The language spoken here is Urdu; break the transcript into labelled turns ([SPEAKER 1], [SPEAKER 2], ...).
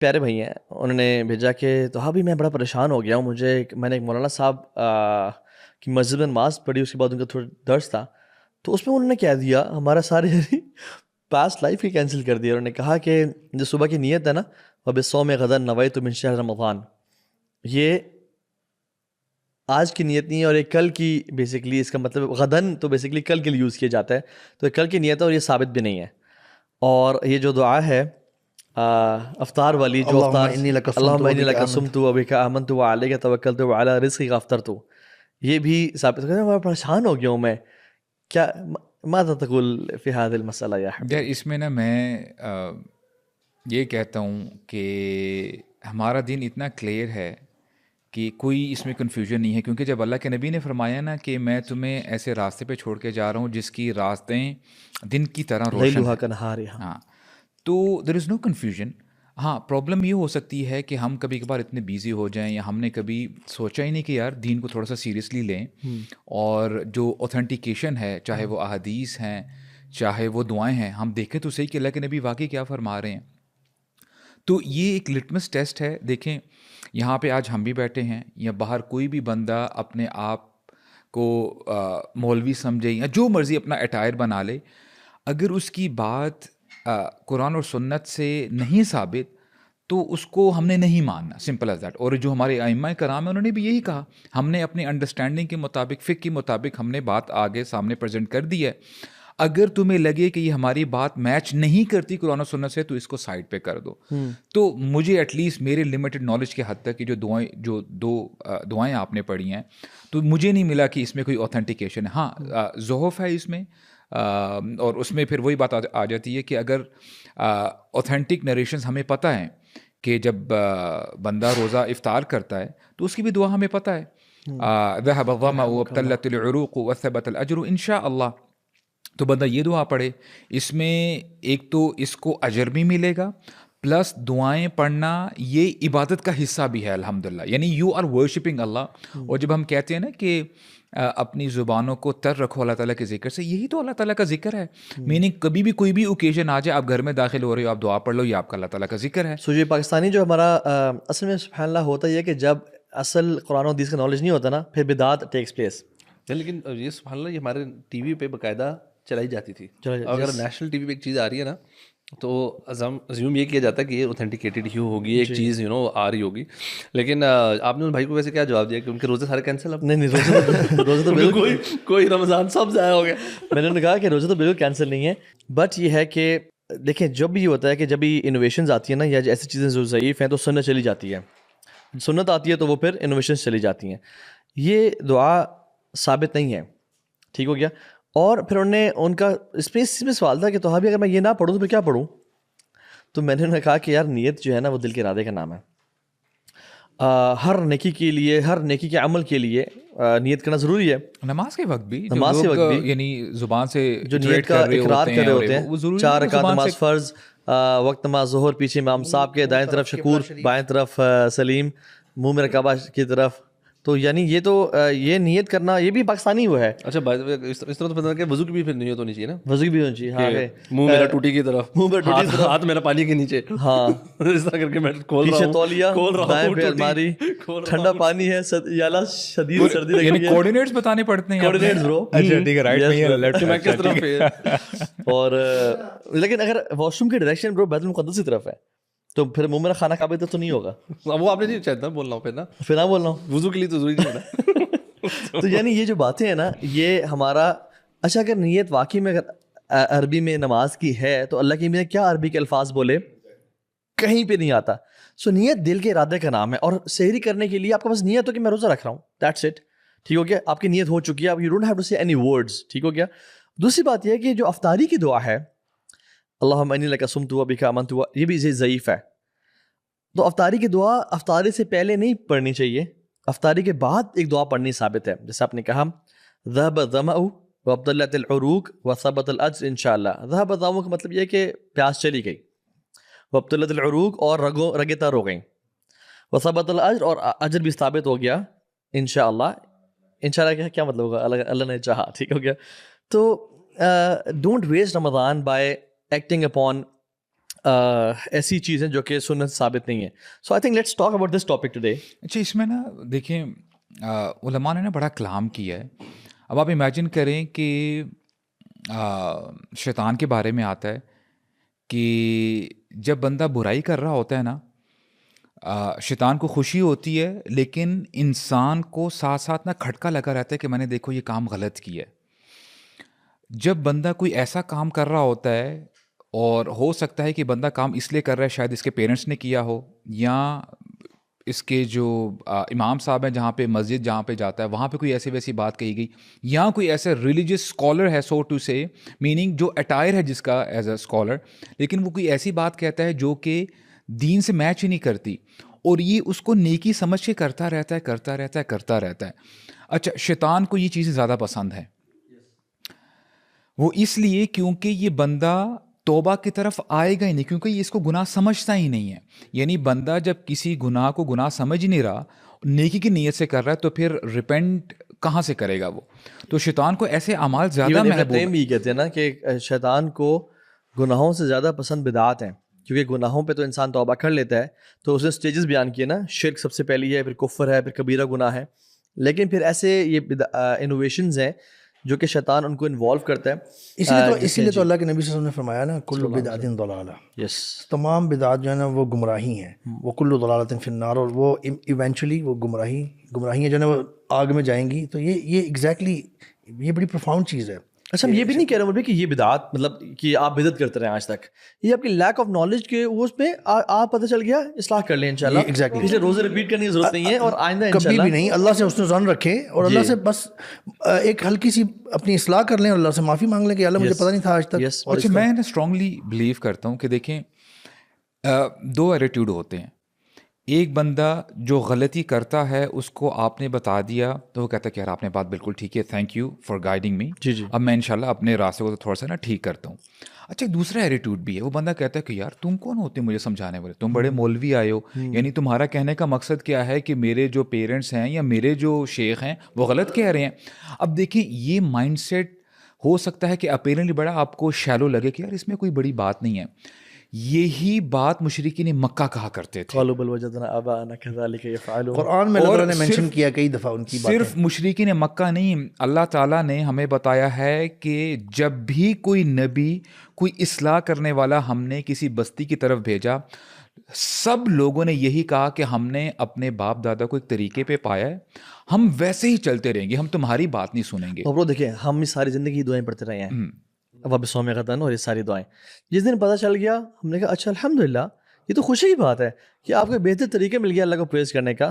[SPEAKER 1] پیارے بھائی ہیں، انہوں نے بھیجا کہ تو ہاں بھی میں بڑا پریشان ہو گیا ہوں، میں نے ایک مولانا صاحب کی مسجد میں نماز پڑھی، اس کے بعد ان کا تھوڑا درس تھا، تو اس میں انہوں نے کہہ دیا ہمارا سارے پاسٹ لائف ہی کینسل کر دیا. انہوں نے کہا کہ جو صبح کی نیت ہے نا، وَبِالصَّوْمِ غَدًا نَوَيْتُ مِنْ شَهْرِ رمضان، یہ آج کی نیت نہیں ہے، اور یہ کل کی، بیسیکلی اس کا مطلب غدن تو بیسیکلی کل کے لیے یوز کیا جاتا ہے، تو یہ کل کی نیت ہے اور یہ ثابت بھی نہیں ہے. اور یہ جو دعا ہے افطار والی، جو
[SPEAKER 2] اللہم
[SPEAKER 1] افطار
[SPEAKER 2] انی لک صمت
[SPEAKER 1] اللہم
[SPEAKER 2] و
[SPEAKER 1] انی
[SPEAKER 2] بک
[SPEAKER 1] لک
[SPEAKER 2] آمنت،
[SPEAKER 1] صمت و بک آمنت و علیک توکلت و علی رزقک افطرت، یہ بھی ثابت ہے. میں پریشان ہو گیا ہوں، میں کیا ماذا تقول فی هذا المسئلہ یا
[SPEAKER 3] یار
[SPEAKER 1] حبیبی؟
[SPEAKER 3] اس میں نا میں یہ کہتا ہوں کہ ہمارا دین اتنا کلیئر ہے کہ کوئی اس میں کنفیوژن نہیں ہے، کیونکہ جب اللہ کے نبی نے فرمایا نا کہ میں تمہیں ایسے راستے پہ چھوڑ کے جا رہا ہوں جس کی راستیں دن کی طرح روشن
[SPEAKER 1] لیلھا
[SPEAKER 3] ہیں،
[SPEAKER 1] کنہارھا.
[SPEAKER 3] ہاں، تو دیر از نو کنفیوژن. ہاں، پرابلم یہ ہو سکتی ہے کہ ہم کبھی کبھار اتنے بیزی ہو جائیں، یا ہم نے کبھی سوچا ہی نہیں کہ یار دین کو تھوڑا سا سیریسلی لیں، اور جو اوتھینٹیکیشن ہے، چاہے وہ احادیث ہیں چاہے وہ دعائیں ہیں، ہم دیکھیں تو صحیح کہ اللہ کے نبی واقعی کیا فرما رہے ہیں. تو یہ ایک لٹمس ٹیسٹ ہے. دیکھیں یہاں پہ آج ہم بھی بیٹھے ہیں، یا باہر کوئی بھی بندہ اپنے آپ کو مولوی سمجھے یا جو مرضی اپنا اٹائر بنا لے، اگر اس کی بات قرآن اور سنت سے نہیں ثابت تو اس کو ہم نے نہیں ماننا، سمپل ایز دیٹ. اور جو ہمارے ائمہ کرام ہیں انہوں نے بھی یہی کہا، ہم نے اپنی انڈرسٹینڈنگ کے مطابق، فقہ کے مطابق ہم نے بات آگے سامنے پریزنٹ کر دی ہے. اگر تمہیں لگے کہ یہ ہماری بات میچ نہیں کرتی قرآن و سنت سے تو اس کو سائڈ پہ کر دو. تو مجھے ایٹ لیسٹ میرے لمیٹڈ نالج کے حد تک کہ جو دو دعائیں آپ نے پڑھی ہیں، تو مجھے نہیں ملا کہ اس میں کوئی اوتھینٹیکیشن ہے. ہاں ظہف ہے اس میں، اور اس میں پھر وہی بات آ جاتی ہے کہ اگر اوتھینٹک نریشنز ہمیں پتہ ہیں کہ جب بندہ روزہ افطار کرتا ہے تو اس کی بھی دعا ہمیں پتہ ہے، ذهب الظمأ وابتلت العروق وثبت الاجر ان شاء اللہ. تو بندہ یہ دعا پڑھے، اس میں ایک تو اس کو اجر بھی ملے گا، پلس دعائیں پڑھنا یہ عبادت کا حصہ بھی ہے الحمدللہ، یعنی یو آر ورشپنگ اللہ. اور جب ہم کہتے ہیں نا کہ اپنی زبانوں کو تر رکھو اللہ تعالیٰ کے ذکر سے، یہی تو اللہ تعالیٰ کا ذکر ہے. میننگ کبھی بھی کوئی بھی اوکیزن آ جائے، آپ گھر میں داخل ہو رہے ہو، آپ دعا پڑھ لو، یہ آپ کا اللہ تعالیٰ کا ذکر ہے.
[SPEAKER 1] سو یہ پاکستانی جو ہمارا اصل میں سبحان اللہ ہوتا یہ ہے کہ جب اصل قرآن و حدیث کا نالج نہیں ہوتا نا، پھر بدعت ٹیکس پلیس.
[SPEAKER 2] لیکن یہ سبحان اللہ یہ ہمارے ٹی وی پہ باقاعدہ چلائی جاتی تھی. اگر نیشنل ٹی وی پہ ایک چیز آ رہی ہے نا تو ازیوم یہ کیا جاتا ہے کہ یہ اوتھینٹیکیٹڈ ہی ہوگی، ایک چیز آ رہی ہوگی. لیکن آپ نے ان بھائی کو ویسے کیا جواب دیا کہ ان کے روزے سارے کینسل؟ اب
[SPEAKER 1] نہیں روزہ تو بالکل
[SPEAKER 2] کوئی رمضان سب ضائع ہو گیا.
[SPEAKER 1] میں نے انہیں کہا کہ روزہ تو بالکل کینسل نہیں ہے، بٹ یہ ہے کہ دیکھیں جب بھی یہ ہوتا ہے کہ جب بھی انوویشنز آتی ہیں نا، یا ایسی چیزیں جو ضعیف ہیں تو سنت چلی جاتی ہے، سنت آتی ہے تو وہ پھر انوویشنز چلی جاتی ہیں. یہ دعا ثابت نہیں ہے، ٹھیک ہو گیا. اور پھر انہوں نے ان کا اس میں سوال تھا کہ تو بھی اگر میں یہ نہ پڑھوں تو پھر کیا پڑھوں؟ تو میں نے انہیں کہا کہ یار نیت جو ہے نا وہ دل کے ارادے کا نام ہے. ہر نیکی کے لیے، ہر نیکی کے عمل کے لیے نیت کرنا ضروری ہے.
[SPEAKER 3] نماز کے وقت بھی
[SPEAKER 1] نماز کے وقت بھی
[SPEAKER 3] یعنی زبان سے
[SPEAKER 1] جو نیت کا اقرار کر رہے ہوتے ہیں، 4 رکعت نماز فرض، وقت نماز ظہر، پیچھے امام صاحب کے، دائیں طرف شکور، بائیں طرف سلیم، منہ میں کعبہ کی طرف. تو یعنی یہ تو یہ نیت کرنا یہ بھی پاکستانی وہ ہے.
[SPEAKER 2] اچھا اس طرح تو پتہ کہ وضو کی بھی پھر نیت ہونی چاہیے نا،
[SPEAKER 1] وضو کی بھی ہونی چاہیے. ہاں،
[SPEAKER 2] منہ میرا ٹوٹی کی طرف،
[SPEAKER 1] منہ پر ٹوٹی کی طرف،
[SPEAKER 2] ہاتھ میرا پانی کے نیچے،
[SPEAKER 1] ہاں
[SPEAKER 2] اس طرح کر کے میں کھول رہا
[SPEAKER 1] پیچھے
[SPEAKER 2] ہوں،
[SPEAKER 1] تولیہ، دائیں پہ الماری، ٹھنڈا پانی ہے، یا اللہ شدید سردی لگ
[SPEAKER 3] یعنی
[SPEAKER 1] رہی ہے،
[SPEAKER 3] کوآرڈینیٹس بتانے پڑتے ہیں.
[SPEAKER 1] کوآرڈینیٹس برو.
[SPEAKER 3] اچھا ٹھیک ہے، رائٹ میں ہے، لیفٹ
[SPEAKER 2] میں کس طرف.
[SPEAKER 1] اور لیکن اگر واش روم کی ڈائریکشن برو بیت المقدس کی طرف ہے تو پھر منہ میرا کھانا کعبے تک تو نہیں ہوگا.
[SPEAKER 2] وہ آپ نے نہیں چاہتا بول رہا ہوں
[SPEAKER 1] پھر نہ بول رہا ہوں
[SPEAKER 2] وضو کے لیے تو ضروری نہیں ہونا.
[SPEAKER 1] تو یعنی یہ جو باتیں ہیں نا یہ ہمارا اچھا اگر نیت واقعی میں اگر عربی میں نماز کی ہے تو اللہ کی میں کیا عربی کے الفاظ بولے کہیں پہ نہیں آتا. سو نیت دل کے ارادے کا نام ہے. اور سحری کرنے کے لیے آپ کا بس نیت ہو کہ میں روزہ رکھ رہا ہوں، دیٹس اٹ، ٹھیک ہو گیا. آپ کی نیت ہو چکی ہے، آپ یو ڈونٹ ہیو ٹو سے اینی ورڈز، ٹھیک ہو گیا. دوسری بات یہ ہے کہ جو افطاری کی دعا ہے اللہم انی لک صمت و بک آمنت، یہ بھی ضعیف ہے. تو افطاری کی دعا افطاری سے پہلے نہیں پڑھنی چاہیے، افطاری کے بعد ایک دعا پڑھنی ثابت ہے. جیسے آپ نے کہا ذهب الظمأ وابتلت العروق وثبت الاجر ان شاء اللہ. ذهب الظمأ کا مطلب یہ ہے کہ پیاس چلی گئی، وابتلت العروق اور رگیں تر ہو گئیں، وثبت الاجر اور اجر بھی ثابت ہو گیا ان شاء اللہ. ان شاء اللہ کیا مطلب ہوگا؟ اللہ نے چاہا، ٹھیک ہو گیا. تو don't waste Ramzan by acting upon ایسی چیزیں جو کہ سنت ثابت نہیں ہیں. So I think let's talk about this topic today.
[SPEAKER 3] اچھا اس میں نا دیکھیں علماء نے نا بڑا کلام کیا ہے. اب آپ امیجن کریں کہ شیطان کے بارے میں آتا ہے کہ جب بندہ برائی کر رہا ہوتا ہے نا شیطان کو خوشی ہوتی ہے لیکن انسان کو ساتھ ساتھ نا کھٹکا لگا رہتا ہے کہ میں نے دیکھو یہ کام غلط کیا ہے. جب بندہ کوئی ایسا کام کر رہا ہوتا ہے اور ہو سکتا ہے کہ بندہ کام اس لیے کر رہا ہے شاید اس کے پیرنٹس نے کیا ہو یا اس کے جو امام صاحب ہیں جہاں پہ مسجد جہاں پہ جاتا ہے وہاں پہ کوئی ایسی ویسی بات کہی گئی یا کوئی ایسا ریلیجیس اسکالر ہے سو ٹو سے میننگ جو اٹائر ہے جس کا ایز اے اسکالر لیکن وہ کوئی ایسی بات کہتا ہے جو کہ دین سے میچ ہی نہیں کرتی اور یہ اس کو نیکی سمجھ کے کرتا رہتا ہے. اچھا شیطان کو یہ چیزیں زیادہ پسند ہیں وہ اس لیے کیونکہ یہ بندہ توبہ کی طرف آئے گا ہی نہیں کیونکہ یہ اس کو گناہ سمجھتا ہی نہیں ہے. یعنی بندہ جب کسی گناہ کو گناہ سمجھ نہیں رہا نیکی کی نیت سے کر رہا ہے تو پھر ریپینٹ کہاں سے کرے گا وہ. تو شیطان کو ایسے اعمال زیادہ محبوب ہیں.
[SPEAKER 1] یہ کہتے ہیں نا کہ شیطان کو گناہوں سے زیادہ پسند بدعات ہیں کیونکہ گناہوں پہ تو انسان توبہ کر لیتا ہے. تو اس نے اسٹیجز بیان کیے نا, شرک سب سے پہلی ہے, پھر کفر ہے, پھر کبیرہ گناہ ہے, لیکن پھر ایسے یہ انوویشنز ہیں جو کہ شیطان ان کو انوالو کرتا ہے.
[SPEAKER 4] اسی لیے تو اللہ کے نبی صلی اللہ علیہ وسلم نے فرمایا نا کل بدعت ضلالہ.
[SPEAKER 1] یس,
[SPEAKER 4] تمام بدعات جو ہے نا وہ گمراہی ہیں, وہ کل ضلالۃ فی النار, اور وہ ایونچولی وہ گمراہیاں جو ہے نا وہ آگ میں جائیں گی. تو یہ ایگزیکٹلی یہ بڑی پروفاؤنڈ چیز ہے.
[SPEAKER 1] اچھا ہم یہ بھی نہیں کہہ رہے مولوی کہ یہ بدعات مطلب کہ آپ بدعت کرتے رہے آج تک, یہ آپ کی لیک آف نالج کے اس پہ آپ پتہ چل گیا اصلاح کر لیں انشاءاللہ.
[SPEAKER 4] Exactly.
[SPEAKER 1] پچھلے روزے ریپیٹ کرنے کی ضرورت نہیں ہے اور آئندہ
[SPEAKER 4] کبھی
[SPEAKER 1] انشاءاللہ
[SPEAKER 4] بھی نہیں. اللہ سے حسن ظن رکھیں اور اللہ سے بس ایک ہلکی سی اپنی اصلاح کر لیں اور اللہ سے معافی مانگ لیں کہ اللہ مجھے پتہ نہیں تھا آج تک.
[SPEAKER 3] اچھا میں نا اسٹرانگلی بلیو کرتا ہوں کہ دیکھیں دو ایٹیٹیوڈ ہوتے ہیں. ایک بندہ جو غلطی کرتا ہے اس کو آپ نے بتا دیا تو وہ کہتا ہے کہ یار آپ نے بات بالکل ٹھیک ہے, تھینک یو فار گائیڈنگ می.
[SPEAKER 1] جی
[SPEAKER 3] اب میں انشاءاللہ اپنے راستے کو تھوڑا سا نا ٹھیک کرتا ہوں. اچھا ایک دوسرا ایٹیٹیوڈ بھی ہے, وہ بندہ کہتا ہے کہ یار تم کون ہوتے مجھے سمجھانے والے, تم بڑے مولوی آئے ہو, یعنی تمہارا کہنے کا مقصد کیا ہے کہ میرے جو پیرنٹس ہیں یا میرے جو شیخ ہیں وہ غلط کہہ رہے ہیں. اب دیکھیں یہ مائنڈ سیٹ ہو سکتا ہے کہ اپیرنٹلی بڑا آپ کو شیلو لگے کہ یار اس میں کوئی بڑی بات نہیں ہے. یہی بات مشرکین مکہ کہا کرتے تھے.
[SPEAKER 4] قرآن میں اللہ نے مینشن کیا کئی دفعہ ان کی باتیں.
[SPEAKER 3] صرف مشرکین مکہ نہیں, اللہ تعالیٰ نے ہمیں بتایا ہے کہ جب بھی کوئی نبی کوئی اصلاح کرنے والا ہم نے کسی بستی کی طرف بھیجا سب لوگوں نے یہی کہا کہ ہم نے اپنے باپ دادا کو ایک طریقے پہ پایا ہے, ہم ویسے ہی چلتے رہیں گے, ہم تمہاری بات نہیں سنیں گے.
[SPEAKER 1] اور دیکھیں ہم اس ساری زندگی دعائیں پڑھتے رہے ہیں اب سوم غدن اور یہ ساری دعائیں. جس دن پتہ چل گیا ہم نے کہا اچھا الحمدللہ یہ تو خوشی کی بات ہے کہ آپ کو بہتر طریقے مل گیا اللہ کو پریز کرنے کا.